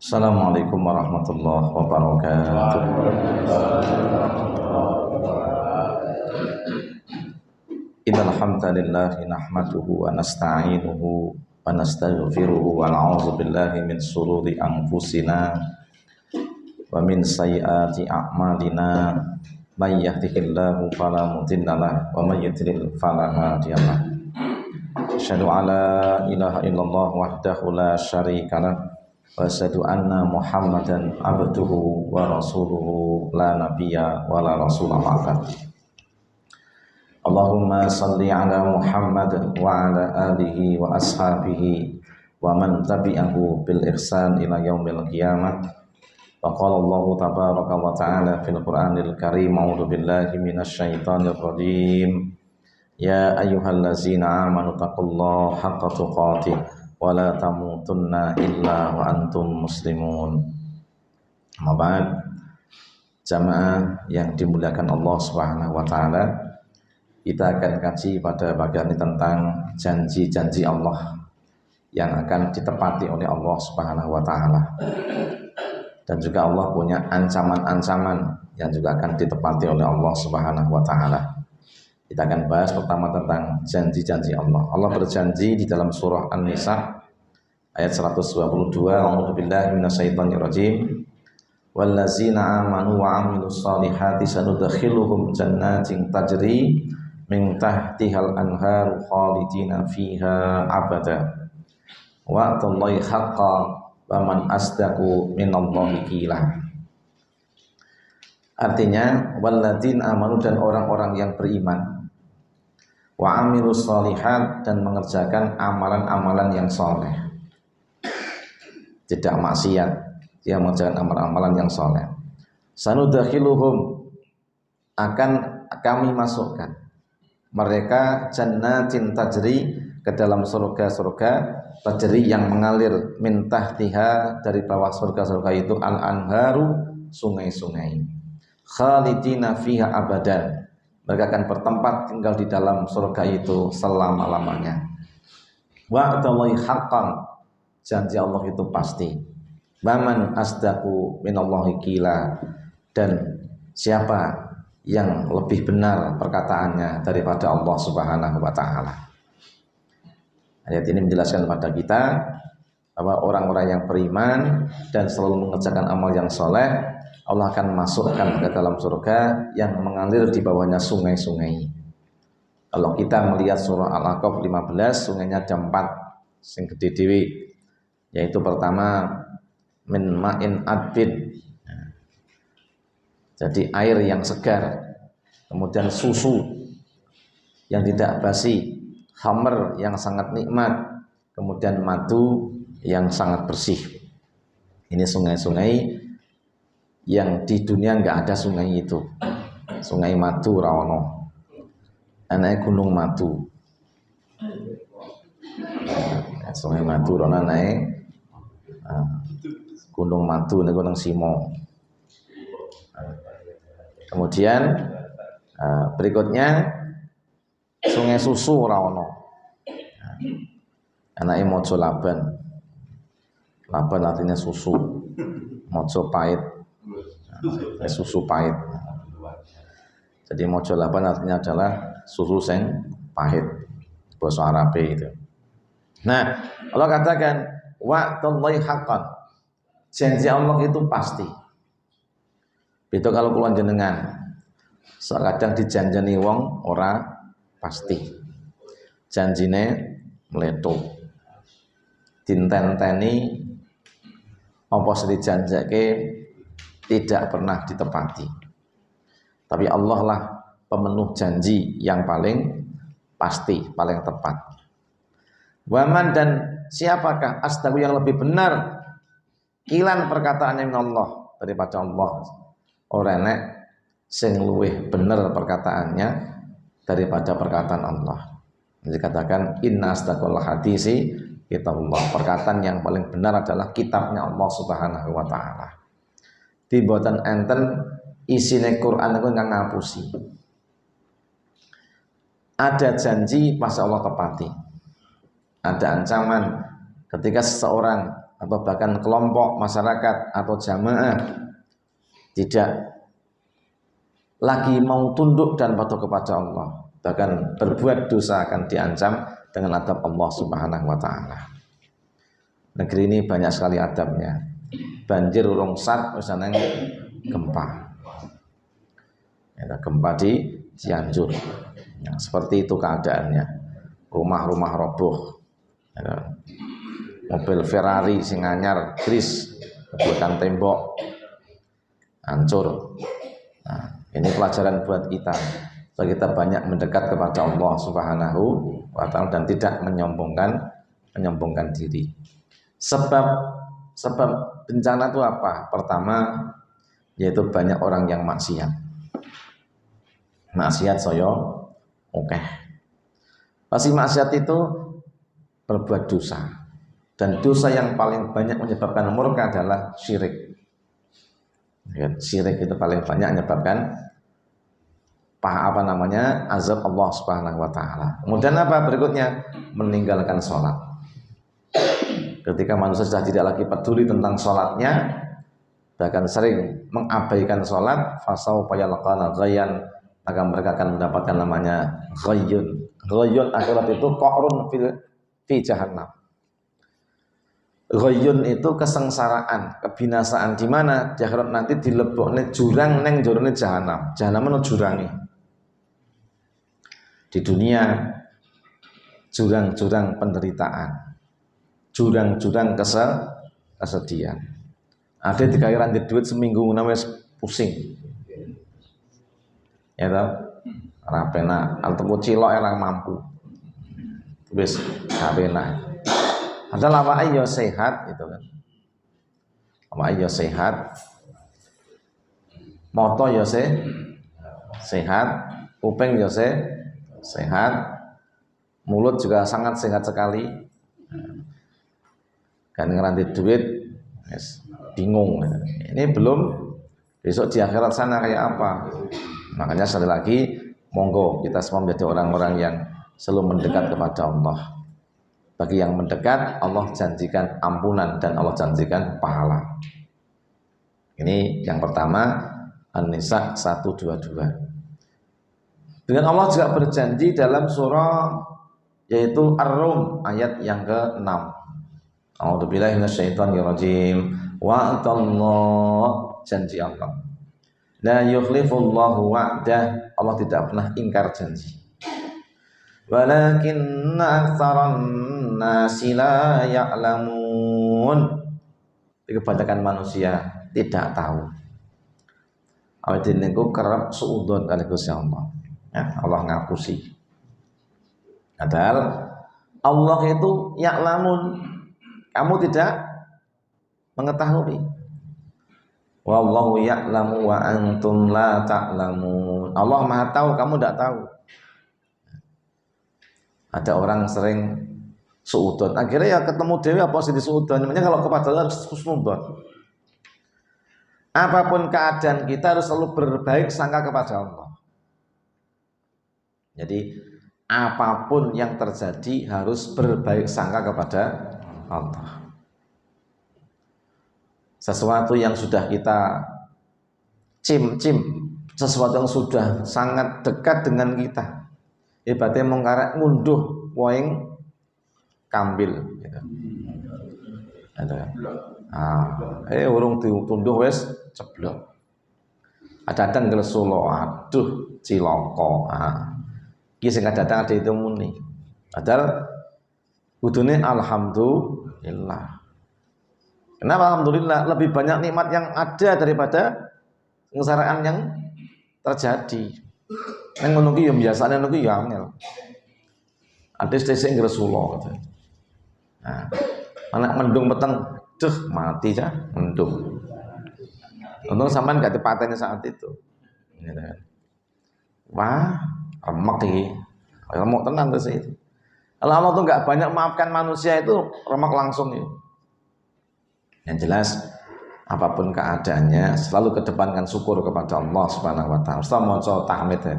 Assalamualaikum warahmatullahi wabarakatuh. Innal hamdalillah nahmaduhu wa nasta'inuhu wa nastaghfiruhu wa na'udzu billahi min shururi anfusina wa min sayyiati a'malina. May yahdihillahu fala mudilla lahu wa may yudlil fala hadiya lahu. Asyhadu an la ilaha illallah wahdahu la syarika lahu wa asyhadu anna Muhammadan abduhu wa rasuluhu la nabiyya wa la rasula ba'da. Allahumma salli ala Muhammad wa ala alihi wa ashabihi wa man tabi'ahu bil ihsan ila yaumil qiyamah. Wa qala Allah tabaraka wa ta'ala fil Qur'anil Karim, a'udzu billahi minasy syaithanir rajim. Ya ayyuhallazina amanu taqullaha haqqa tuqatih wa la tamutunna illa wa antum muslimun. Mabad jamaah yang dimuliakan Allah Subhanahu wa taala, kita akan kaji pada bagian ini tentang janji-janji Allah yang akan ditepati oleh Allah Subhanahu wa taala. Dan juga Allah punya ancaman-ancaman yang juga akan ditepati oleh Allah Subhanahu wa taala. Kita akan bahas pertama tentang janji-janji Allah. Allah berjanji di dalam surah An-Nisa ayat 122, a'udzubillahi minasyaitonir rajim. Wallazina amanu wa 'amilus solihati sanudkhiluhum jannatin tajri min tahtihal anharu khalidina fiha abada. Wa'dallahi haqqan wa man asdaqu minallahi qila. Artinya walladzina amanu, dan orang-orang yang beriman, wa amilus sholihat, dan mengerjakan amalan-amalan yang soleh, tidak maksiat, dia mengerjakan amalan-amalan yang soleh. Sanudakhiluhum, akan kami masukkan mereka jannatin tajri, ke dalam surga-surga tajri yang mengalir, min tahtiha, dari bawah surga-surga itu, al-anharu, sungai-sungai, khalidina fiha abadan, mereka akan bertempat tinggal di dalam surga itu selama-lamanya. Wa'dallahi haqqan, janji Allah itu pasti. Waman asdaqu minallahi qila, dan siapa yang lebih benar perkataannya daripada Allah Subhanahu wa taala. Ayat ini menjelaskan kepada kita bahwa orang-orang yang beriman dan selalu mengerjakan amal yang soleh, Allah akan masukkan ke dalam surga yang mengalir di bawahnya sungai-sungai. Kalau kita melihat surah Al-A'qaf 15, sungainya ada 4 sing gede dhewe, yaitu pertama min ma'in adbin, jadi air yang segar, kemudian susu yang tidak basi, khamr yang sangat nikmat, kemudian madu yang sangat bersih. Ini sungai-sungai yang di dunia nggak ada sungai itu. Sungai madu rawono, anaknya gunung madu. Sungai madu rawono naik gunung madu nih, gunung Simo. Kemudian berikutnya sungai susu rawono, anaknya mojo laban. Laban artinya susu, mojo pahit, susu pahit. Jadi mojo laban artinya adalah susu sing pahit, bahasa Arab itu. Nah, Allah katakan wa'dallahi haqqan, janji Allah itu pasti. Itu kalau kula jenengan kadang dijanjeni wong ora pasti, janjine meletup, dintenteni apa sing dijanjake tidak pernah ditepati. Tapi Allah lah pemenuh janji yang paling pasti, paling tepat. Waman, dan siapakah asdaqu, yang lebih benar, kilan perkataannya Allah daripada Allah. Ora enek sing luwih bener perkataannya daripada perkataan Allah. Dikatakan inna asdaqul hadisi kitabullah, perkataan yang paling benar adalah kitabnya Allah Subhanahu wa taala. Di boten enten isine Quran iku nggak ngapusi. Ada janji pas Allah tepati. Ada ancaman ketika seseorang atau bahkan kelompok masyarakat atau jamaah tidak lagi mau tunduk dan patuh kepada Allah, bahkan berbuat dosa akan diancam dengan adab Allah Subhanahu wa taala. Negeri ini banyak sekali adabnya. Banjir rongsat misalnya gempa. Ya, gempa di Cianjur. Ya, seperti itu keadaannya. Rumah-rumah roboh. Ya, mobil Ferrari sing anyar gris, bukan tembok hancur. Nah, ini pelajaran buat kita. So, kita banyak mendekat kepada Allah Subhanahu wa taala dan tidak menyombongkan diri. Sebab bencana itu apa? Pertama, yaitu banyak orang yang maksiat. Maksiat soyo oke. Pasti maksiat itu berbuat dosa. Dan dosa yang paling banyak menyebabkan murka adalah syirik. Ya, syirik itu paling banyak menyebabkan azab Allah Subhanahu wa taala. Kemudian apa berikutnya? Meninggalkan sholat. Ketika manusia sudah tidak lagi peduli tentang sholatnya, bahkan sering mengabaikan sholat, fasaufa yalqana ghayyan, maka mereka akan mendapatkan namanya ghayyun. Ghayyun akhirat itu qa'run fi jahannam. Ghayyun itu kesengsaraan, kebinasaan, di mana di akhirat nanti dilebokne jurang neng jorone jahanam. Jahanam itu jurangi. Di dunia jurang-jurang penderitaan, jurang-jurang kesedihan. Ada di kairan di duit seminggu namanya pusing. Ya toh? Ora penak, altemu cilok orang mampu. Wis gak penak. Adalah apa ayo sehat itu kan. Apa ayo sehat. Moto yo sehat, kuping yo sehat, mulut juga sangat sehat sekali. Kan ngeranti duit, yes, bingung. Ini belum besok di akhirat sana kayak apa. Makanya sekali lagi, monggo kita semua menjadi orang-orang yang selalu mendekat kepada Allah. Bagi yang mendekat, Allah janjikan ampunan dan Allah janjikan pahala. Ini yang pertama, An-Nisa 122. Dengan Allah juga berjanji dalam surah yaitu Ar-Rum ayat yang ke-6. A'udzubillahi minasyaitonirrajim. Wa'atallah, janji Allah. La yukhlifullahu wa'dah, Allah tidak pernah ingkar janji. Walakinna aktsaran nasi la ya'lamun. Kebanyakan manusia tidak tahu. Awalnya niku kerap suudon kali Gusti Allah. Ya, Allah ngapusi. Padahal Allah itu ya'lamun. Kamu tidak mengetahui. Wallahu ya'lamu wa antum la ta'lamun. Allah Maha tahu, kamu tidak tahu. Ada orang sering suudon, akhirnya ya ketemu dewi apa sih di suudon. Namanya kalau kepada Allah harus husnudzon. Apapun keadaan kita harus selalu berbaik sangka kepada Allah. Jadi apapun yang terjadi harus berbaik sangka kepada Allah. Sesuatu yang sudah kita cim-cim, sesuatu yang sudah sangat dekat dengan kita, ibaratnya mengkarek ngunduh woing kambil gitu. Urung ditunduh wes ceblok. Ada-ada ngelesulo, aduh ciloko. Iki sing kadang ada itu muni. Padahal kudune alhamdulillah. Kenapa alhamdulillah? Lebih banyak nikmat yang ada daripada kesengsaraan yang terjadi. Neng ngono ki yo biasane ngono ki yo angel. Ades sing ngresulo gitu. Nah, anak mendung peteng, mati ya mendung. Untung sampean gak dipateni saat itu. Gitu kan. Wah, remek iki. Remek tenan terus itu. Kalau Allah tuh gak banyak maafkan manusia itu remek langsung ya. Yang jelas apapun keadaannya selalu kedepankan syukur kepada Allah Subhanahu wa taala. Ustaz maca tahmid ya.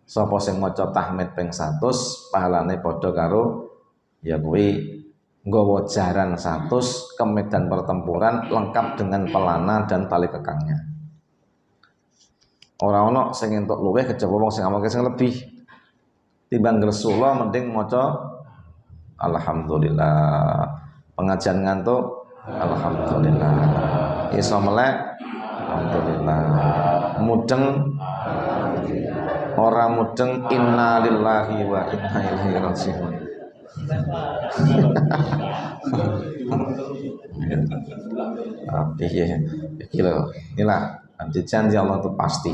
Sapa sing maca tahmid ping 100 pahalane padha karo ya kuwi nggawa jaran 100 ke medan pertempuran lengkap dengan pelana dan tali kekangnya. Ora ono sing entuk luwih kejaba wong sing amalke sing lebih. Timbang Rasulullah mending maca alhamdulillah. Pengajian ngantuk alhamdulillah. Iso melek alhamdulillah. Mudeng ora mudeng innalillahi wa inna ilaihi raji'un. Iya, inilah janji Allah itu pasti.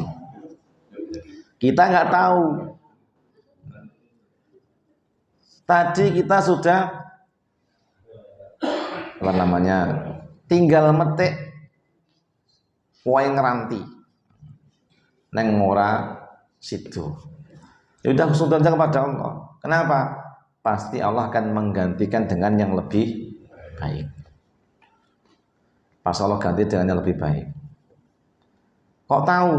Kita nggak tahu. Tadi kita sudah apa namanya tinggal metik wae ngeranti neng ora situ. Ya udah husnudzon kepada Allah. Kenapa? Pasti Allah akan menggantikan dengan yang lebih baik. Pas Allah ganti dengan yang lebih baik. Kok tahu?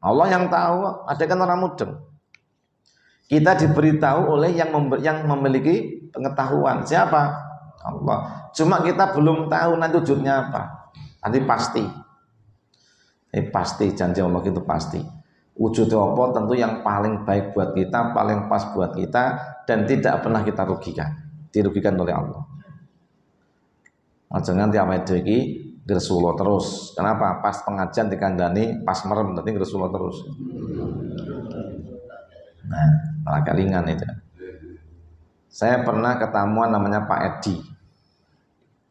Allah yang tahu, ada kan orang mudeng. Kita diberitahu oleh yang memiliki pengetahuan. Siapa? Allah. Cuma kita belum tahu nanti wujudnya apa. Nanti pasti. Pasti janji Allah itu pasti. Wujudnya apa tentu yang paling baik buat kita, paling pas buat kita, dan tidak pernah kita dirugikan oleh Allah. Jangan tiap iki Rasulullah terus. Kenapa? Pas pengajian dikandani, pas merem nanti Rasulullah terus. Nah, malah kelingan itu. Saya pernah ketemuan namanya Pak Edi.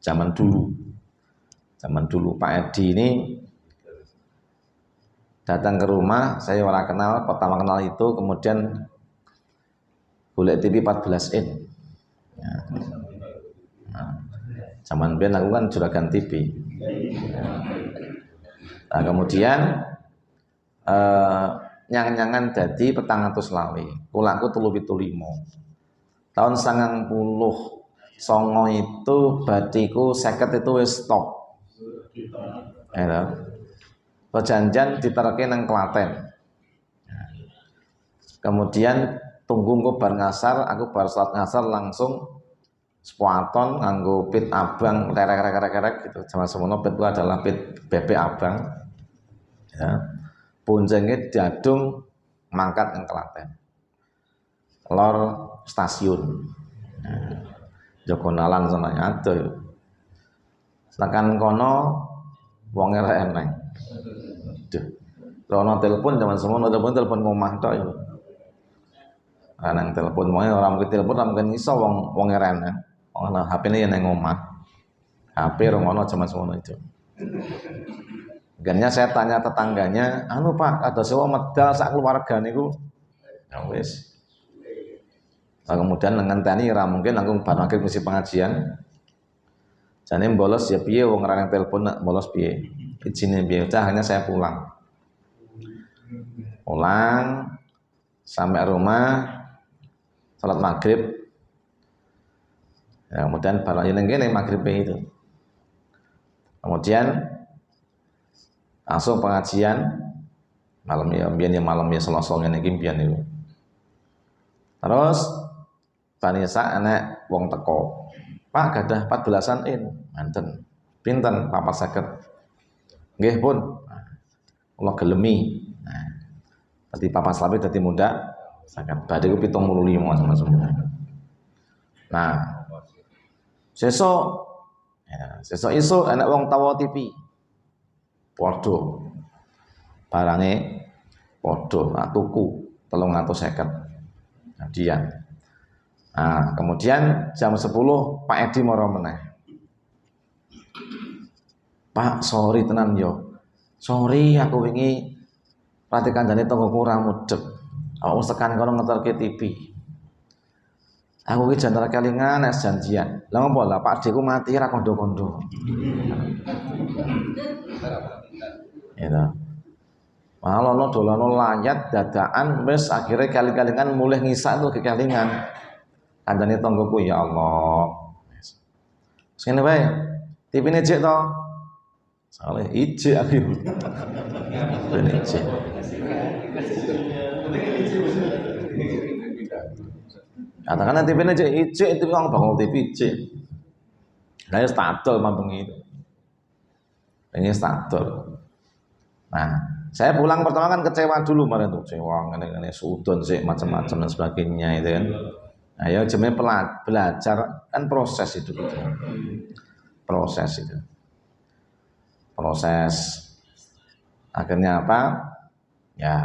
Zaman dulu Pak Edi ini datang ke rumah, saya orang kenal, pertama kenal itu, kemudian golek TV 14 in. Ya. Nah, zaman biyen aku kan juragan TV. Nah, kemudian nyang-nyangan dadi 400 kulaku 375. Tahun 99 itu batiku 50 itu wis stop. Ya. Perjanjian diterke nang Klaten. Kemudian tunggu engko bar ngasar, aku bar salat ngasar langsung sepuaton nganggo pit abang lerek-lerek gitu. Zaman semono pit itu adalah pit bebek abang. Ya. Boncenge diadung mangkat nang Klaten. Lor stasiun. Nah, Joko Nalan sana adoh. Tekan kono wonge rek eneng. Rono telepon zaman semono telepon ngomah tok iku. Nang telepon wae ora mungkin telepon ora mungkin iso wong eren. Wong HP-ne ya nang omah. HP ora ono zaman semono itu. Akhirnya saya tanya tetangganya, anu Pak, ada sewa medal sak keluarga niku. Ya wis. Nah, kemudian ngenteni ora mungkin langsung bar akhir mesti pengajian. Jane bolos ya piye wong ora nang telepon nak bolos piye. Izine piye, hanya saya pulang sampai rumah salat maghrib ya, kemudian baru yang gini maghrib itu, kemudian langsung pengajian malam ya Selasa ngene iki mbiyen niku. Terus Vanessa anak wong teko, Pak gadah 14-an in manten pinten 450 nggih pun Allah gelemi. Tadi papa slamet dadi muda sangat badhe ku 75 sama semua. Nah, sesuk iso anak wong tawa TV. Padha. Barange padha, nak tuku 350. Hadiah. Nah, kemudian jam 10 Pak Edi moro meneh. Pak, sorry tenan yo. Sorry aku wingi pati kandhane tanggoku ora mudhep. Aku tekan kono ngeterke TV. Aku iki jantar kelingan nek janjian. Lah ngopo lah Pak Deku mati ra kondo-kondo. Itu. Malah dolano layat dadakan wis akhire kali-kalingan mulih ngisak tuh kekelingan. Kandhane tanggoku ya Allah. Wis ngene wae. TV-ne jek to. Saleh ijek aku. Ben ijek. Katakan TV-ne jek ijek itu wong bangun TV ijek. Saya stadol mampu itu. Ini stadol. Nah, saya pulang pertama kan kecewa dulu kemarin tuh, kecewa ngene-ngene sudon sih macam-macam dan sebagainya itu kan. Nah, ya jadinya belajar kan proses itu gitu. Proses itu. Proses akhirnya apa? Ya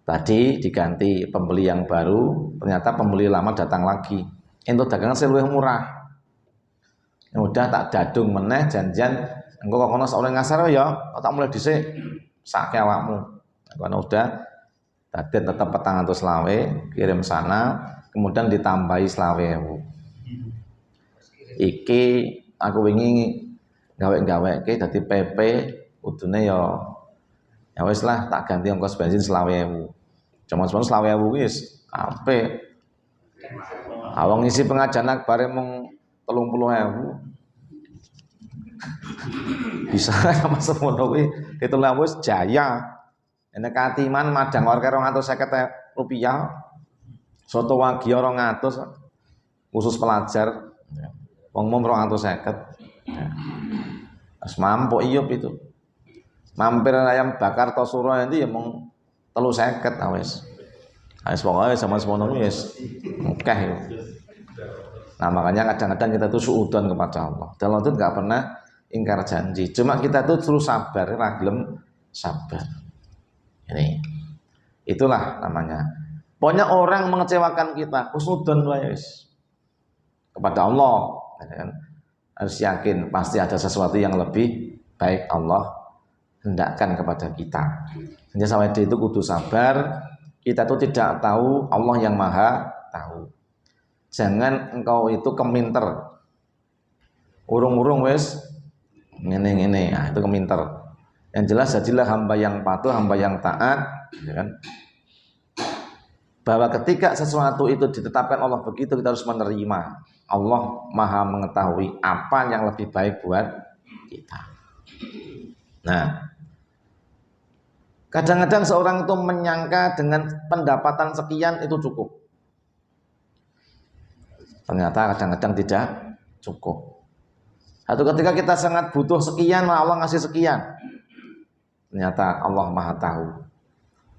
tadi diganti pembeli yang baru, ternyata pembeli lama datang lagi. Untuk dagangan saya lebih murah. Ya udah tak dadung meneh janjian engko kok ono sak ngasar ya, tak mulai dhisik sake awakmu. Karena udah tadi tetap 400 kirim sana, kemudian ditambahi 20.000. Iki aku wingi gawe-gaweke dadi PP kudune ya wis lah tak ganti ongkos bensin 20.000. Cuma-cuma 20.000 wis apik. Awang ngisi pengajian akbar mung 30.000. Bisa sama semono kuwi ditulah wis jaya. Nek katiman madang warga 250 rupiah. Soto wagi 200 khusus pelajar. Wong mum 250. Wis mampu iyup itu. Mampir ayam bakar tosuro nanti ya mung 350 wis. Wis pokoke sama semono wis akeh. Nah, makanya kadang-kadang kita tuh suudzon kepada Allah. Allah itu enggak pernah ingkar janji. Cuma kita tuh terus sabar, ragilem sabar. Ini. Itulah namanya. Pokoknya orang mengecewakan kita, husnudzon wae wis. Kepada Allah, kan? Harus yakin pasti ada sesuatu yang lebih baik Allah hendakkan kepada kita. Hanya sampai itu kudu sabar. Kita tuh tidak tahu, Allah yang maha tahu. Jangan engkau itu keminter. Urung-urung wis ngene-ngene. Nah, itu keminter. Yang jelas jadilah hamba yang patuh, hamba yang taat, ya kan? Bahwa ketika sesuatu itu ditetapkan Allah begitu, kita harus menerima. Allah maha mengetahui apa yang lebih baik buat kita. Nah, kadang-kadang seorang itu menyangka dengan pendapatan sekian itu cukup. Ternyata kadang-kadang tidak cukup. Atau ketika kita sangat butuh sekian, Allah ngasih sekian. Ternyata Allah maha tahu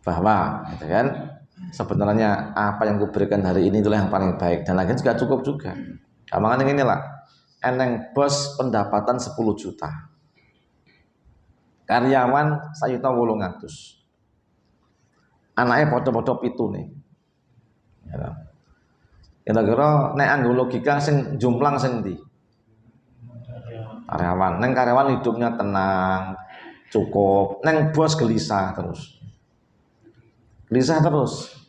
bahwa gitu kan, sebenarnya apa yang kuberikan hari ini itulah yang paling baik. Dan lagi juga cukup juga. Makanya inilah, eneng bos pendapatan 10 juta. Karyawan sayuta 800. Anaknya podo-podo pitu nih. Ya. Kira-kira nek anggo logika sing jumplang sing ndi? Karyawan. Neng karyawan hidupnya tenang, cukup. Neng bos gelisah terus. Gelisah terus.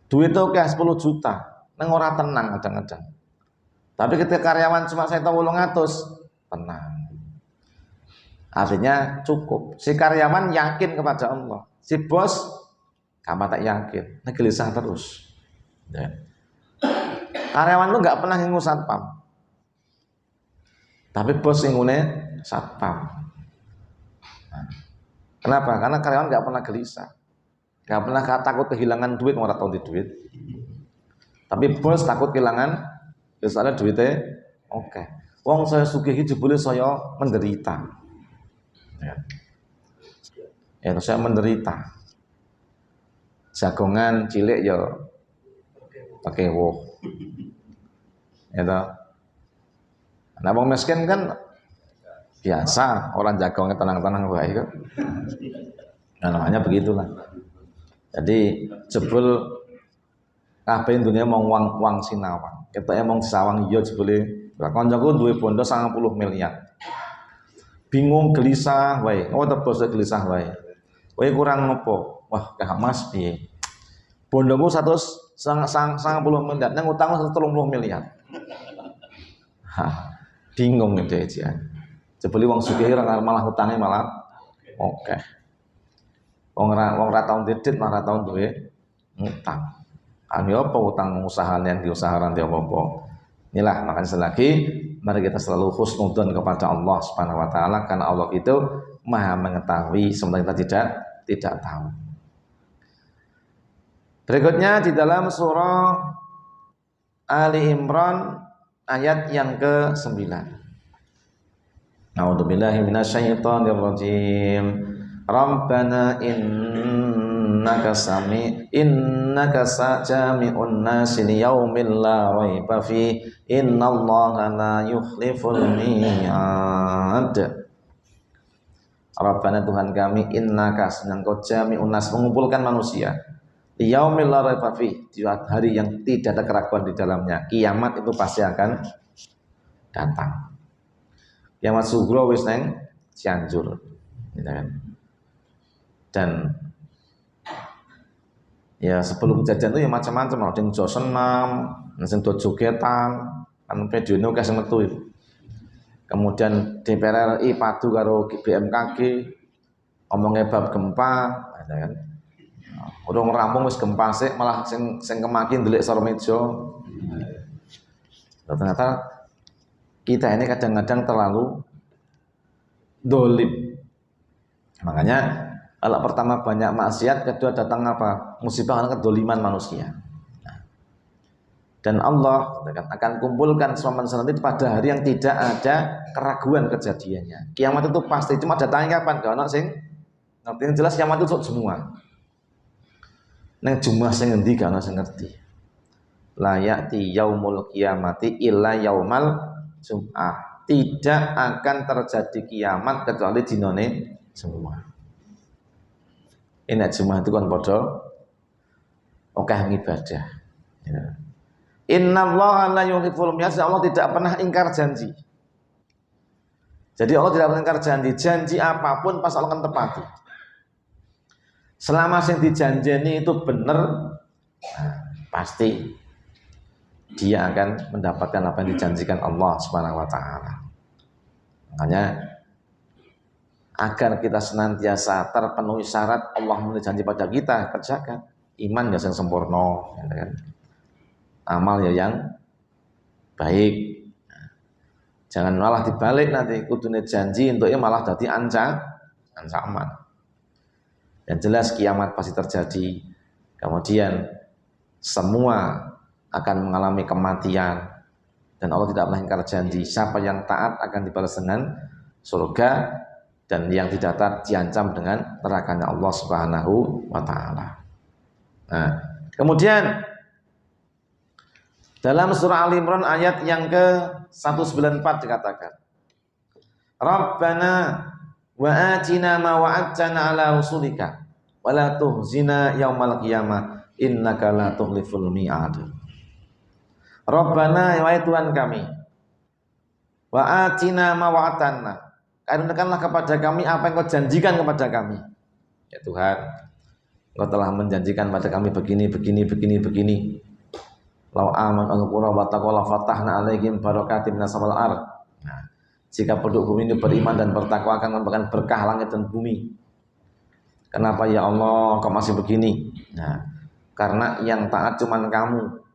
Duit itu kayak 10 juta. Neng ora tenang kadang-kadang. Tapi ketika karyawan cuma saya tahu 800, tenang. Artinya cukup. Si karyawan yakin kepada Allah. Si bos kamu tak yakin. Neng gelisah terus. Ya. Karyawan itu nggak pernah ngingu satpam, tapi bos ngingune satpam. Nah, kenapa? Karena karyawan nggak pernah gelisah, nggak pernah takut kehilangan duit, orang tahu di duit. Tapi bos takut kehilangan, misalnya duitnya, oke. Wong saya sugih jebule saya menderita. Ya, saya menderita. Jagongan cilik ya pakai woh. Ya toh. Nah, wong miskin kan biasa, orang jagongnya tenang-tenang wae kok. Nah, namanya begitulah. Jadi jebul kabeh dunia mau uang sinawang. Ketoke mong disawang iya jebule. Lah kancaku duwe bondo 90 miliar. Bingung gelisah wae. Oh tebos gelisah wae. Wae kurang ngopo? Wah, Kak Mas piye? Bondoku 190 miliar, nang utang 130 miliar. Hah, bingung gitu ya. Jebule wong sugih malah utangnya malah oke. Wong ora tau ndedit malah tau duwe utang. Ane apa utang usaha yang diusahakan dia apa? Inilah makanya selagi mari kita selalu husnudzon kepada Allah Subhanahu wa taala karena Allah itu Maha mengetahui sementara kita tidak tahu. Berikutnya di dalam surah Ali Imran ayat yang ke-9. A'udzubillahi minasyaitonirrajim. Rabbana innaka jami'un nasi liyaumil la raiba fi innallaha la yukhliful mi'ad. Rabbana Tuhan kami, innaka sedang kau jami'un nas mengumpulkan manusia liyaumil la raiba fi di hari yang tidak ada keraguan di dalamnya. Kiamat itu pasti akan datang. Kiamat sugro wis neng Cianjur, gitu kan. Dan ya sebelum kejadian itu ya macam-macam, ada yang jo senam, ada yang jogetan, kan video ini kasih metu itu. Kemudian DPR RI padu karo BMKG ngomongnya bab gempa, ada kan. Udah ngerampung wis gempa sih, malah sing kemakin delik Sormejo. Ternyata kita ini kadang-kadang terlalu dolim. Makanya kalau pertama banyak maksiat, kedua datang apa? Musibah karena kedoliman manusia. Dan Allah akan kumpulkan semua manusia nanti pada hari yang tidak ada keraguan kejadiannya. Kiamat itu pasti, cuma datangnya kapan? Gak ada sing ngerti. Yang jelas kiamat itu semua. Neng jumlah sing ngendi gak ada sing ngerti. La ya'ti yaumul kiamati illa yaumal jum'ah. Tidak akan terjadi kiamat kecuali dinone semua. Ini Jumat itu kan bodoh oke ibadah. Ya. Innallaha la yukhliful mi'ad. Allah tidak pernah ingkar janji. Jadi Allah tidak pernah ingkar janji. Janji apapun pas Allah akan tepati. Selama yang dijanjeni itu benar, nah, pasti dia akan mendapatkan apa yang dijanjikan Allah Subhanahu wa taala. Makanya agar kita senantiasa terpenuhi syarat Allah memberi janji pada kita, kerjakan. Iman ya yang sempurna, ya kan? Amal ya yang baik. Jangan malah dibalik nanti kudune janji untuknya malah jadi ancaman. Yang jelas kiamat pasti terjadi. Kemudian semua akan mengalami kematian dan Allah tidak pernah ingkar janji. Siapa yang taat akan dibalas dengan surga, dan yang tidak taat diancam dengan nerakanya Allah Subhanahu wa taala. Nah, kemudian dalam surah Al-Imran ayat yang ke-194 dikatakan, Rabbana wa atina ma wa'adtana ala rusulika wa la tuhzina yaumal qiyamah innaka la tukhliful mi'ad. Rabbana, wahai Tuhan kami, wa atina ma wa'adtana, karuniakanlah kepada kami apa yang kau janjikan kepada kami. Ya Tuhan, Engkau telah menjanjikan pada kami begini. Lau aman al-qura wa taqwa fatahna alaihim barakatim minas samawati wal ardh. Nah, jika penduduk bumi ini beriman dan bertakwa akan memberikan berkah langit dan bumi. Kenapa ya Allah kau masih begini? Nah, karena yang taat cuman kamu.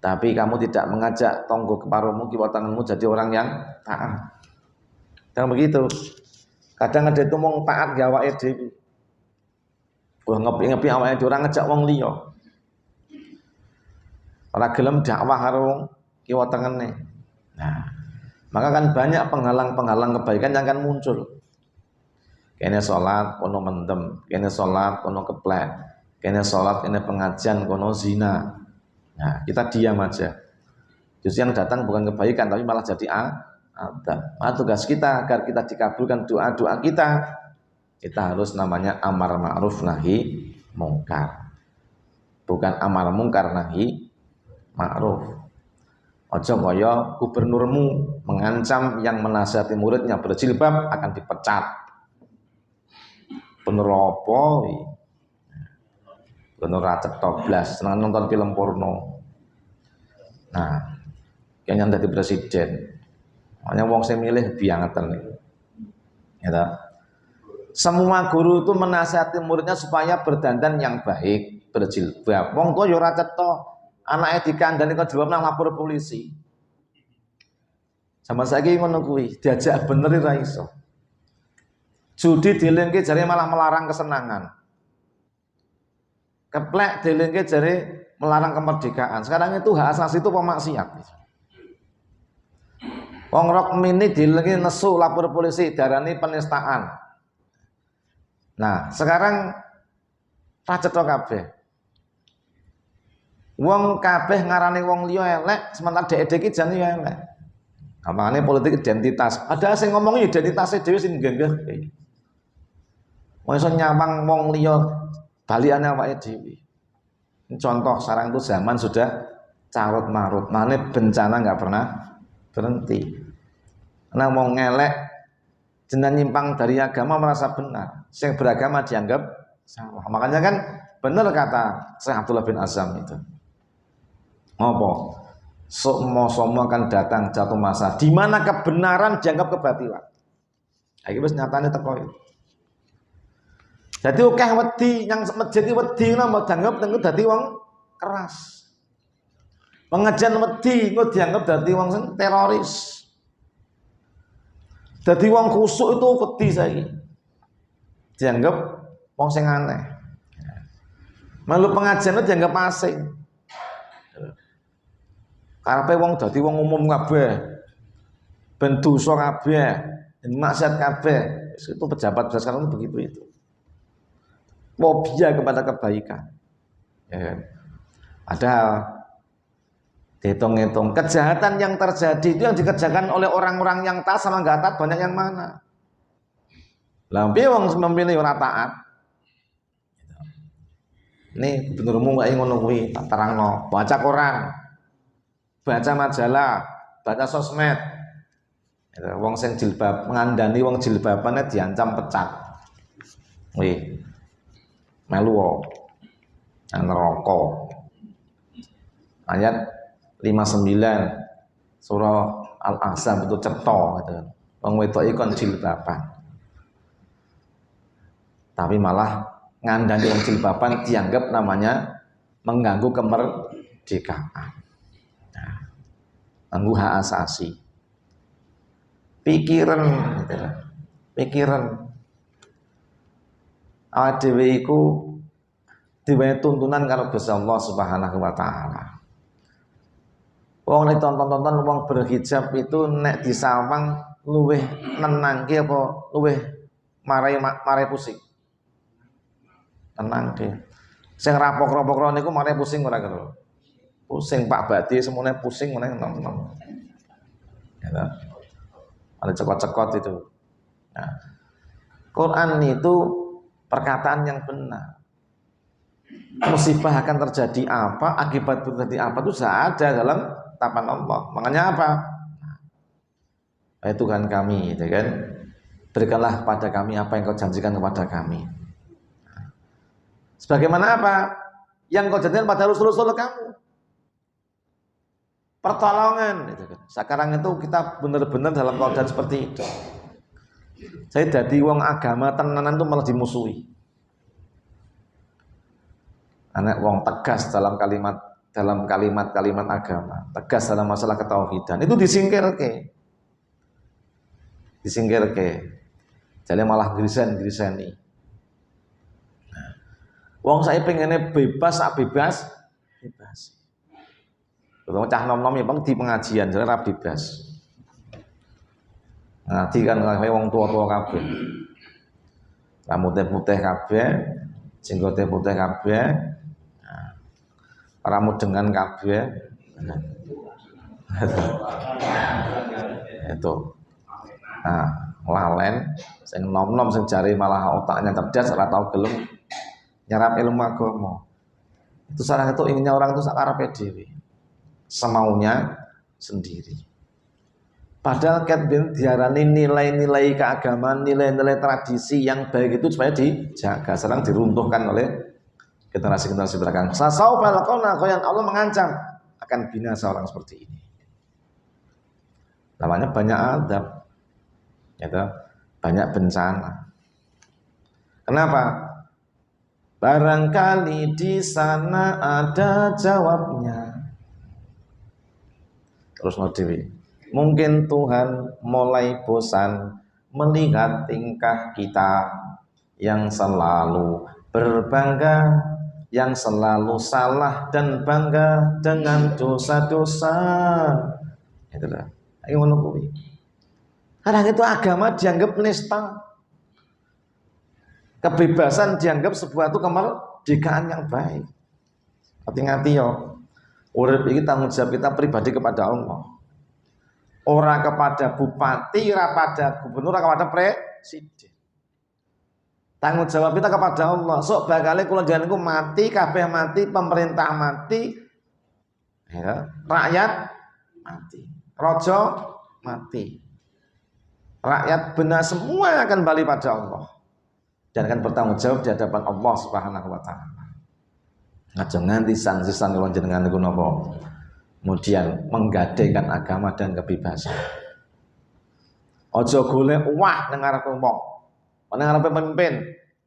Tapi kamu tidak mengajak tonggo keparuhmu, kiwa tanganmu jadi orang yang taat. Dan begitu. Kadang ada itu mau taat gawa dhewe. Wah ngepi-ngepi awake dhewe ora ngejak wong liya. Ora gelem dakwah karo kiwa tengene. Nah, maka kan banyak penghalang-penghalang kebaikan yang akan muncul. Kene salat kono mendem, kene salat kono keplek, kene salat kene pengajian kono zina. Nah, kita diam aja. Justru yang datang bukan kebaikan tapi malah jadi ada. Maka tugas kita agar kita dikabulkan doa-doa kita harus namanya amar ma'ruf nahi mungkar. Bukan amar mungkar nahi ma'ruf. Ojo kaya gubernurmu mengancam yang menasihati muridnya berjilbab akan dipecat. Bener apa? Bener racet toblas, senang nonton film porno. Nah, kayaknya jadi presiden. Hanya wong sing milih biangetan nih. Ya, semua guru itu menasihati muridnya supaya berdandan yang baik, berjilbab. Wong tuwa yo ora cetha, anake dikandani kok jilbab nang lapor polisi. Sama saiki ngono kuwi, diajak bener ora iso. Judi dilengke jare malah melarang kesenangan. Keplek dilengke jare melarang kemerdekaan. Sekarang itu hak asasi itu pemaksiat. Wong rok mini dilegi nesu lapor polisi darani penistaan. Nah, sekarang racet kabeh. Wong kabeh ngarani wong liya elek, sementara dhek iki jan ya elek. Amane politik identitas. Ada sing ngomong identitasnya dhewe sing genggeh. Wong iso nyawang wong liya baliane awake dhewe. Contoh sekarang itu zaman sudah carut marut, mana bencana nggak pernah berhenti. Nah mau ngelek jenengan nyimpang dari agama merasa benar, yang beragama dianggap salah. Makanya kan benar kata Syekh Abdullah bin Azam itu. Ngopo? Somo akan datang jatuh masa di mana kebenaran dianggap kebatilan. Iki wis nyatane teko iki. Jadi akeh wedi yang masjid wedi napa dianggap dadi wong keras. Pengajian wedi engko dianggap dadi wong sing teroris. Dadi wong khusuk itu wedi saiki. Dianggap wong sing aneh. Malu pengajian itu dianggap asing. Karepe wong dadi wong umum kabeh. Ben dosa kabeh, ben maksiat kabeh. Itu pejabat sekarang itu begitu itu. Fobia kepada kebaikan. Ya kan? Padahal dihitung-hitung kejahatan yang terjadi itu yang dikerjakan oleh orang-orang yang taat sama nggak taat banyak yang mana. Lah piye wong memilih ora taat? Nih gubernurmu nggak ngono kuwi, tak terangno. Baca koran, baca majalah, baca sosmed. Wong sing jilbab ngandani wong jilbabane diancam pecat. Wih, melu nang neraka. Ayat 59 surah Al-Ahzab itu cetha gitu. Wong wedok ikon jilbaban. Tapi malah ngandani wong jilbaban dianggap namanya mengganggu kemerdekaan. Nah, mengganggu hak asasi. Pikiran gitu lah. Pikiran awake dhewe iku diwenehi tuntunan karo Gusti Allah Subhanahu wa taala. Wong nek tonton-tonton wong berhijab itu nek disawang luweh nenangke apa luweh marai pusing. Tenang deh. Sing rapok-rapok niku marai pusing ora kira. Pusing Pak Badi semuanya pusing meneh nom-nom. Ya. Ada cekot-cekot itu. Nah, Quran itu perkataan yang benar. Musibah akan terjadi apa, akibat terjadi apa itu sudah ada dalam tapan Allah. Makanya apa? Nah, Tuhan kami, gitu kan? Berikanlah pada kami apa yang kau janjikan kepada kami. Sebagaimana apa? Yang kau janjikan pada Rasul-Rasul kamu. Pertolongan, gitu kan? Sekarang itu kita benar-benar dalam keadaan seperti itu. Saya jadi wong agama tenanan itu malah dimusuhi. Anak wong tegas dalam kalimat agama, tegas dalam masalah ketauhidan itu disingkirke. Jadi malah grisen-griseni. Nah, wong saya pengennya bebas. Kalau cah nom-nom ya bang di pengajian, jadi rap bebas. Ngaji kan kayak wong tua-tua kabeh, rambutnya putih kabeh, jenggotnya putih kabeh, rambut dengan kabeh, itu. Nah, lalen, sing nom-nom sing jari malah otaknya cerdas, ora tau gelem nyerap ilmu agama. Itu sarang itu inginnya orang itu sakarepe dhewe. Semaunya sendiri. Padahal kan diarani nilai-nilai keagamaan, nilai-nilai tradisi yang baik itu supaya dijaga, sedang diruntuhkan oleh generasi-generasi belakang. Sasaufa laqawna yang Allah mengancam akan binasa orang seperti ini. Namanya banyak adab, gitu, banyak bencana. Kenapa? Barangkali di sana ada jawabnya. Terus notiwi. Mungkin Tuhan mulai bosan melihat tingkah kita yang selalu berbangga, yang selalu salah dan bangga dengan dosa-dosa. Itulah. Ayo menunggu. Kadang itu agama dianggap nista, kebebasan dianggap sebuah itu kemerdekaan yang baik. Hati-hati yo, urip iki tanggung jawab kita pribadi kepada Allah. Ora kepada bupati, ora pada gubernur, ora kepada presiden. Tanggung jawab kita kepada Allah. Sok bakale kula jenengan niku mati, kabeh mati, pemerintah mati, ya, rakyat mati, raja mati. Rakyat benar semua akan kembali pada Allah dan akan bertanggung jawab di hadapan Allah Subhanahu wa taala. Aja nganti sang-sang kula jenengan niku napa? Kemudian menggadaikan agama dan kebebasan. Ojo golek wah nang ngarepe wong. Nang ngarepe pemimpin,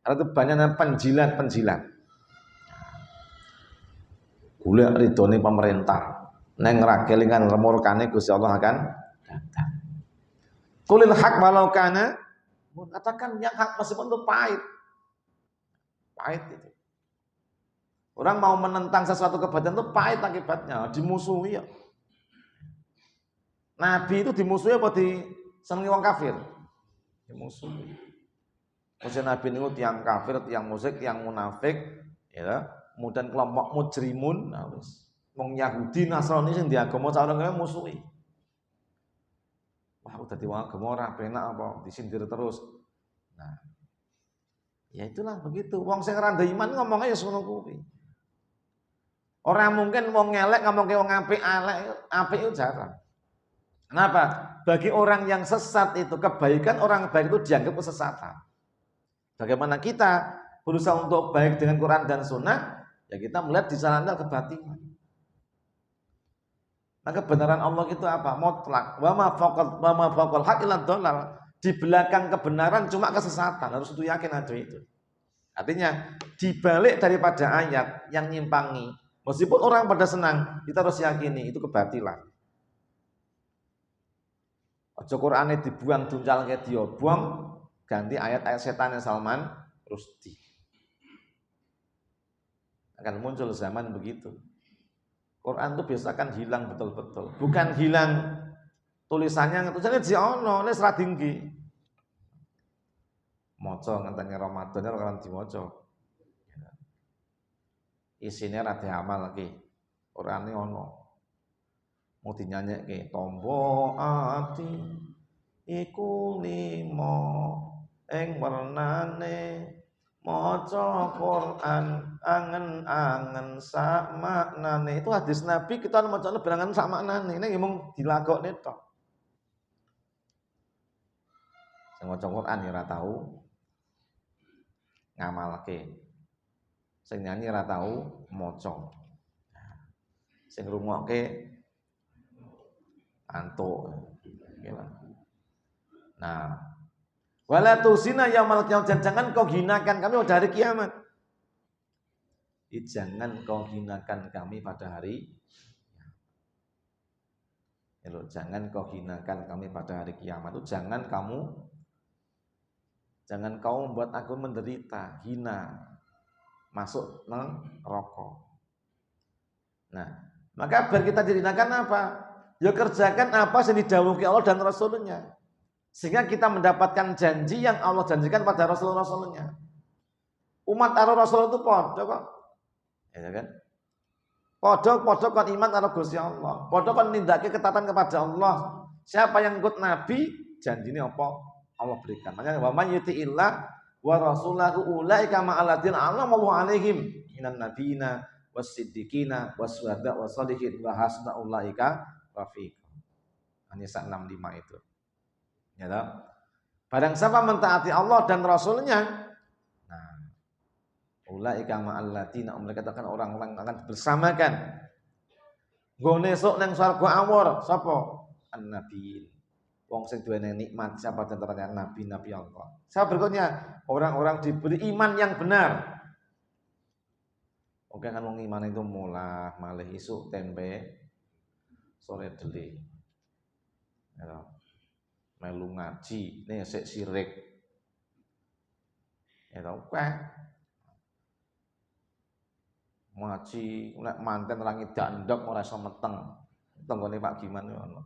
itu banyak penjilat-penjilat. Golek ridhone pemerintah. Nang ra kelingan remurkane Gusti Allah akan datang. Qulil haq walau kana, katakan yang hak meskipun itu pahit. Pahit itu. Orang mau menentang sesuatu kebatilan itu pahit akibatnya, dimusuhi ya. Nabi itu dimusuhi apa disenengi wong kafir? Dimusuhi. Maksudnya Nabi itu tiang kafir, tiang musyrik, tiang munafik, ya. Kemudian kelompok mujrimun, nah wis. Wong Yahudi, Nasrani sing diagama cara musuhi. Wah, udah diwagem ora penak apa disindir terus. Nah, ya itulah begitu. Wong sing ora iman ngomongnya ya ngono kuwi. Ora mungkin wong elek ngomong ke wong apik apik itu jarang. Kenapa? Bagi orang yang sesat itu kebaikan orang baik itu dianggap kesesatan. Bagaimana kita berusaha untuk baik dengan Quran dan Sunnah? Ya kita melihat di sana kebatilan. Maka kebenaran Allah itu apa? Mutlak. Wa ma faqal haq illa dhalal. Di belakang kebenaran cuma kesesatan. Harus itu yakin ada itu. Artinya dibalik daripada ayat yang nyimpangi, meskipun orang pada senang, kita harus yakini itu kebatilan. Aja Qur'ane dibuang duncal ke dia buang, ganti ayat-ayat setan Salman Rushdie. Akan muncul zaman begitu. Quran itu biasakan hilang betul-betul. Bukan hilang tulisannya di ono, wis ra dinggi. Maca ngenteni Ramadan ora kan diwaca. Isine ra diamal lagi. Qurane ono. Mau dinyanyekke tombo ati iku limo ing wernane maca Quran angen-angen sak maknane. Itu hadis Nabi kita macane berangan sak maknane. Nek mung dilakokne tok. Sing maca Quran ya ora tau ngamalke. Sing nyanyi ora tau maca. Sing ngrungokke antuk. Nah, wala tusina yaumil qiyamah, jangan kau hinakan kami pada hari kiamat. Jangan kau hinakan kami pada hari jangan kau hinakan kami pada hari kiamat. Itu jangan kau membuat aku menderita, hina, masuk neraka. Nah, maka biar kita dihinakan apa? Ya kerjakan apa yang didhawuhi Allah dan Rasulnya. Sehingga kita mendapatkan janji yang Allah janjikan pada Rasul-Rasulnya. Umat karo Rasul itu podo kok. Ya kan? Podo kon iman karo Gusti Allah. Podo kon nindakake ketatan kepada Allah. Siapa yang ikut Nabi, janjine apa Allah berikan. Makanya wa may yuti'illah wa rasulahu ulaika ma'al ladzina an'ama Allahu 'alaihim minan nabiyina was-siddiqina was-syuhada was-shalihin wa hasuna ulaika rafiq. An-Nisa 65 itu. Ya toh? Barang siapa mentaati Allah dan Rasulnya, nah, ulaika ma'al ladzina, mereka katakan orang-orang akan bersamakan. Gone esuk nang swarga awor sapa? An-nabiyyin. Wong sing duwene nikmat siapa diantaranya nabi-nabi Allah. Siapa berikutnya? Orang-orang diberi iman yang benar. Oke kan wong iman itu mulah malih isuk tempe sore deli. Ya. Melu ngaji, nesek sirik. Ya tau kah? Ngaji, nek manten rangi dandok ora iso meteng. Tenggone Pak Giman ngono.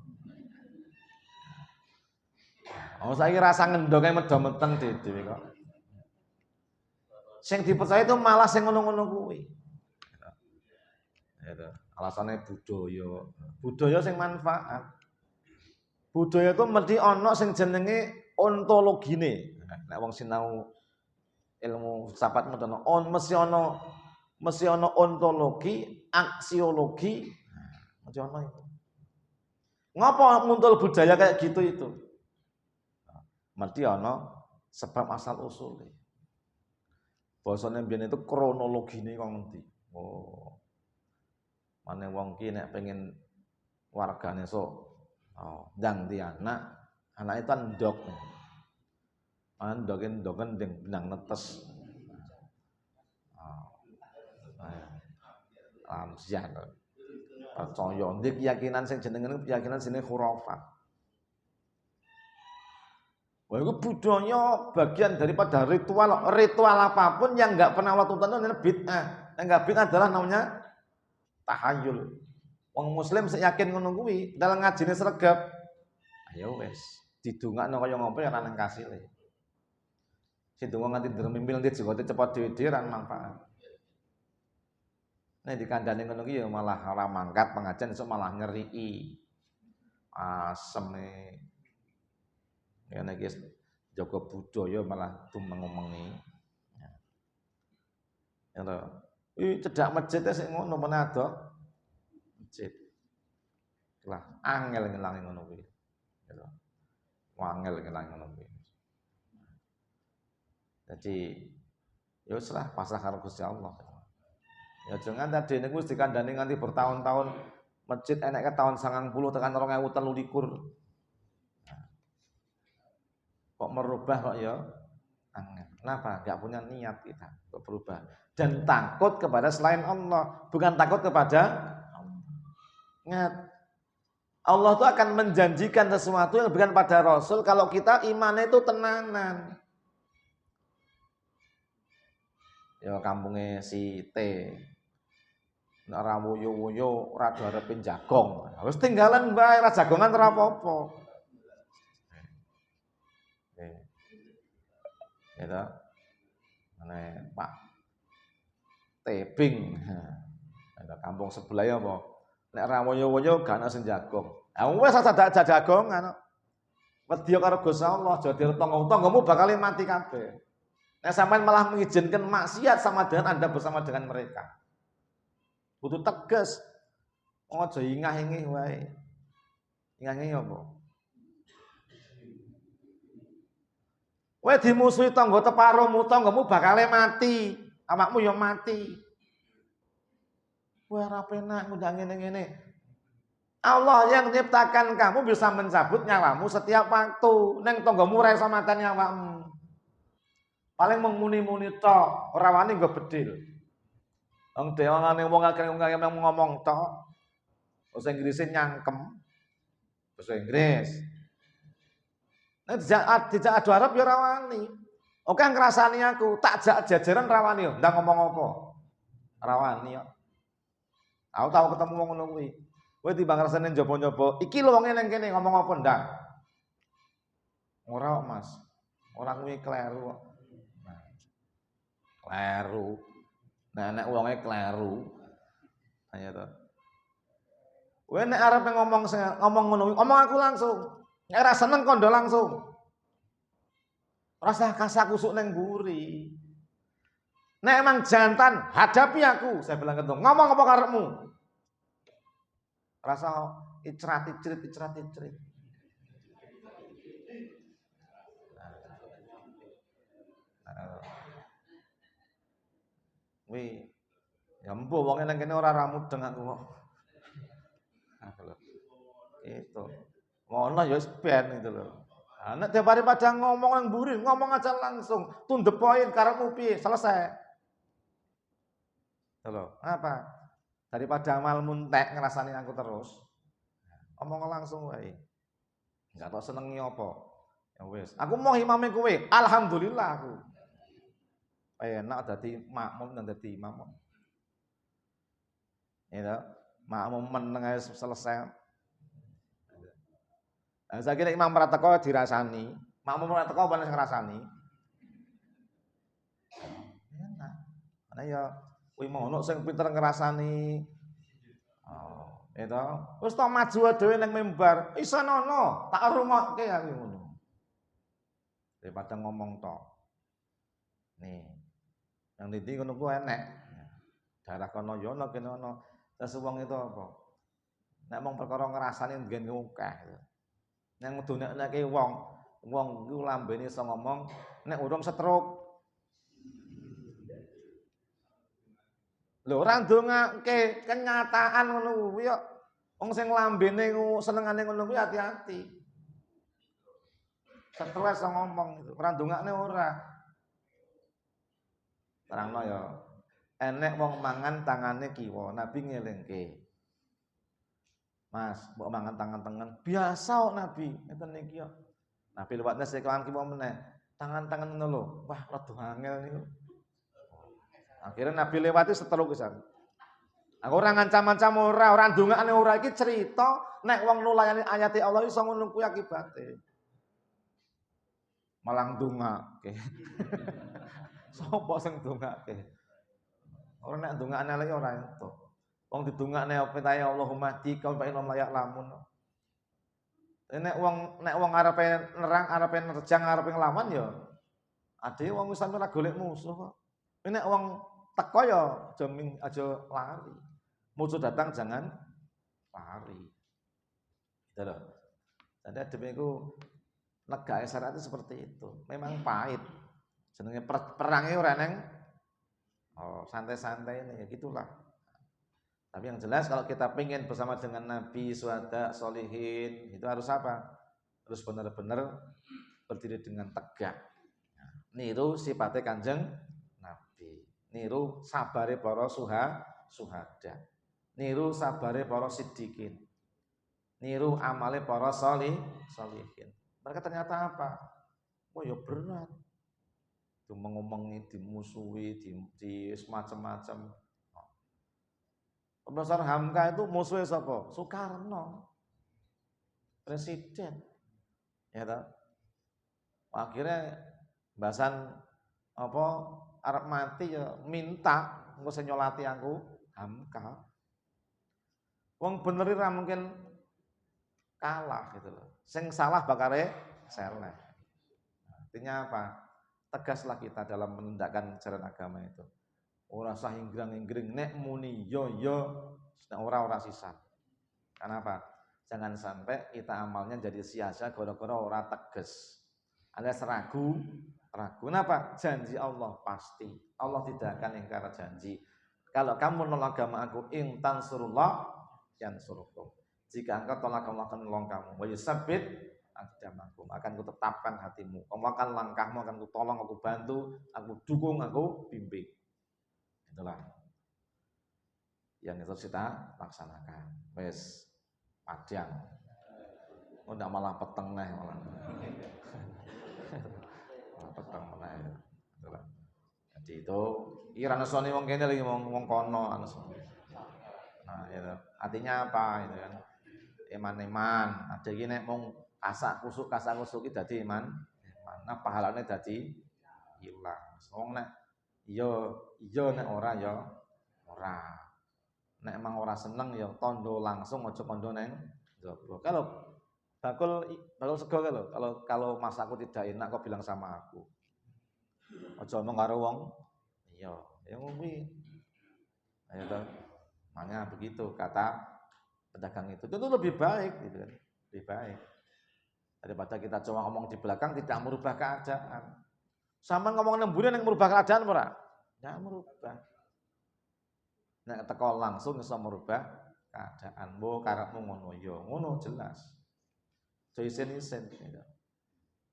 Oh saiki rasa ngendhong ae medho-meteng dhewe kok. Sing dipercaya itu malah sing ngono-ngono kuwi. Itu alasannya budaya. Budaya sing manfaat. Budaya itu mesti ana sing jenenge ontologine. Nek wong sinau ilmu filsafat mesti ana ontologi, aksiologi, mesti ana itu. Ngapa muncul budaya kayak gitu itu? Mesti ana sebab asal usulnya. Basane mbiyen itu kronologine kok ngendi. Oh. Mane wong ki nek pengen wargane sok ndang di anak itu ndok. Ndoken benang netes. Amsian. Percaya ndek keyakinan sing jenenge keyakinan jenenge khurafat. Wah, itu budaya bagian daripada ritual apapun yang enggak pernah Allah tuntutan itu bid'ah. Yang enggak bid'ah adalah namanya tahayul. Wong muslim yakin ngono kuwi, dalam ngajine sregep. Ayo wis, didongakno kaya ngopo ya nang kasile. Sing donga nganti dermimpil ndek jigote cepet dhewe-dhewe ra manfaat. Nek dikandani ngono ki ya malah ora mangkat pengajian esuk malah nyerii. Aseme. Ya nek wis jaga budaya malah tumengi. Ya to. Cedak masjid sing ngono meneh adok. Masjid. Lah angel ngilangi ngono kuwi. Ya to. Angel ngilangi ngono kuwi. Jadi ya wis lah pasrah karo Gusti Allah. Ya jangan tadi niku wis dikandani nganti bertahun-tahun masjid enek ke tahun 90 tekan 2023. Kok merubah kok ya angel. Kenapa? Enggak punya niat kita untuk berubah dan takut kepada selain Allah, bukan takut kepada Allah. Ingat, Allah itu akan menjanjikan sesuatu yang bukan pada Rasul kalau kita imannya itu tenanan. Ya kampungnya si T nek ra wuyu-wuyu ora arepin jagong. Wis tinggalan bae ra jagongan ora apa-apa. Gitu. Mana Pak Tebing. Ada kampung sebelah ya apa? Nek ra woyo-woyo gak ana sing jagong. Ah wis sadak jagongan. Wedya karo Gusti Allah, aja ditonggo-tonggomu bakal mati kabeh. Nek sampean malah mengizinkan maksiat sama dengan Anda bersama dengan mereka. Butuh tegas. Aja ingah-ingih wae. Ingah-ingih apa? Kowe dimusuhi tangga teparomu, tanggamu bakal mati, awakmu ya mati. Kowe ora penak ngundang ngene-ngene. Allah yang menciptakan kamu bisa mencabut nyawamu setiap waktu. Neng tanggamu ora iso mateni awakmu. Paling mengmuni-muni tok, ora wani nggo bedil. Wong dewangane wong akeh ngomong tok. Bahasa Inggrisnya nyangkem. Bahasa Inggris. Dijak adu Arab ya rawani. Oke ngrasani aku, tak jak jajaran rawani yo. Ndang ngomong apa? Rawani yo. Aku tahu ketemu wong ngono kuwi. Kowe timbang rasane njopo-njopo, iki lho wong ning kene ngomong apa ndang? Ora kok, Mas. Ora kuwi kleru kok. Kleru. Nek wonge kleru. Ayo to. Kowe nek arep ngomong ngono, ngomong aku langsung. Nek ora seneng kondo langsung. Rasa kasak kusuk neng buri. Nek emang jantan, hadapi aku. Saya bilang gitu. Ngomong apa karepmu? Rasa icrat-icrit. Wih, ya empu wong nang kene ora ramudeng aku kok. Itu. Ngono ya wis ben gitu loh. Nek daripada ngomong nang mburi, ngomong aja langsung. To the point karepmu piye? Selesai. Lho, apa? Daripada amal muntek ngrasani aku terus. Ngomong langsung wae. Enggak tau senengi apa. Ya wis. Aku mau imame kowe. Alhamdulillah aku. Enak dadi makmum dan dadi imam. Ya, makmum meneng selesai. Saya kira Imam Prataka dirasani, Makmum ora teko paling ngrasani. Enak. Ana ya kuwi mau ono sing pinter ngrasani. Oh, itu wis to maju dhewe ning mimbar, iso ono, tak rungokke aku ngono. Daripada ngomong tok. Nih, yang dadi ngono ku enek. Daerah kono yo ono kene ono. Terus wong itu apa? Nek mong perkara ngrasani nggen akeh. Nek ngedonekake wong iku lambene iso ngomong nek urung stroke. Lho ora ndongake kenyataan ngono kuwi kok. Wong sing lambene ku senengane ngono kuwi hati-hati. Stres iso ngomong itu. Ora ndongakne ora. Terangno ya. Enek wong mangan tangane kiwa, Nabi ngelingke. Mas, mbok mangan tangan tengen. Biasa kok Nabi, ngeten niki kok. Nabi lewatnya sekelan kiwa meneh. Tangan-tangan ngono lho. Wah, rada angel niku. Akhirnya Nabi lewati seteluk pisan. Aku ora ngancam-ancam ora ndongakne ora iki cerita nek wong nulayani ayat Allah iso ngono kuwi akibate. Malah ndongake. Sopo sing ndongake? Ora nek ndongakne lek ora entuk. Wong didongakne pitahe Allahumma di kaum fa inna layak lamun. Nek wong arepe nerang, arepe nerjang, arepe nglawan ya ade wong wis sampe ora golek musuh kok. Nek wong teko ya aja lari. Musuh datang jangan lari. Gitu loh. Jadi adem itu negake syariat itu seperti itu. Memang pahit. Jenenge perangnya ora neng santai-santai ini ya gitulah. Tapi yang jelas kalau kita pengen bersama dengan Nabi, syuhada, sholihin, itu harus apa? Harus benar-benar berdiri dengan tegak. Niru sifatnya Kanjeng Nabi. Niru sabare para syuhada. Niru sabare para siddiqin. Niru amale para sholihin. Mereka ternyata apa? Oh ya berat. Itu mengomongi, dimusuhi, di semacam-macam. Profesor Hamka itu musuhnya siapa? Soekarno. Presiden. Ya toh. Akhirnya bahasan apa arep mati ya minta engko sing nyolati aku Hamka. Wong bener ora mungkin kalah gitu loh. Sing salah bakare seleh. Artinya apa? Tegaslah kita dalam menegakkan ajaran agama itu. Ora sah inggrang-inggring nek muni yo nek ora sisa. Kenapa? Jangan sampai kita amalnya jadi sia-sia gara-gara ora tegas. Alias ragu. Kenapa? Janji Allah pasti. Allah tidak akan ingkar janji. Kalau kamu nolak agama aku, in tansurullah yansurukum. Jika engkau tolak Allah akan menolong kamu. Wa yusabbit aqdamakum. Akan kutetapkan hatimu. Kamu akan langkahmu akan kutolong, aku bantu, aku dukung, aku bimbing. Itulah yang itu kita laksanakan. Wes padang. Oh ndak malah peteng neh malah. Malah peteng meneh. Itulah. Jadi itu ira nesoni wong kene lagi wong kono anesoni. Nah, itu. Artinya apa itu kan? Iman-iman. Ada iki nek mung kasak kusuk iki dadi iman. Nah, pahalane dadi ilang. Wong nek iya nek ora ya ora. Nek emang ora seneng ya tondo langsung aja kondo neng njaba. Kalau bakul sego kalau masaku tidak enak kok bilang sama aku. Aja omong karo wong iya, ya kuwi. Ayo toh. Makanya begitu kata pedagang itu lebih baik gitu kan. Lebih baik. Daripada kita cuma ngomong di belakang tidak merubah keadaan. Sama ngomong nemburan yang merubah keadaan ora? Enggak merubah. Nek teko langsung iso merubah keadaan. Mbok karepmu ngono ya, ngono jelas. Joisen-isen gitu.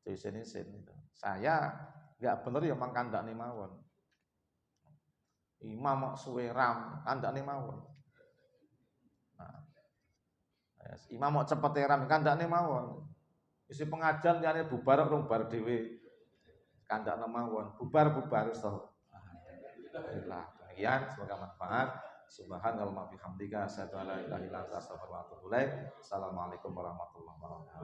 Joisen-isen gitu. Saya enggak bener ya mang kandhane mawon. Imam kok suwe ram, kandhane mawon. Nah. Imam kok cepet ram, kandhane mawon. Isi pengajian liyane bubar kok bar dhewe. Kandhane mawon, bubar wis to. Alhamdulillah. Demikian semoga manfaat. Subhanallah bihamdika asyhadu an la ilaha illa anta astaghfiruka wa atubu ilaik. Assalamualaikum warahmatullahi wabarakatuh.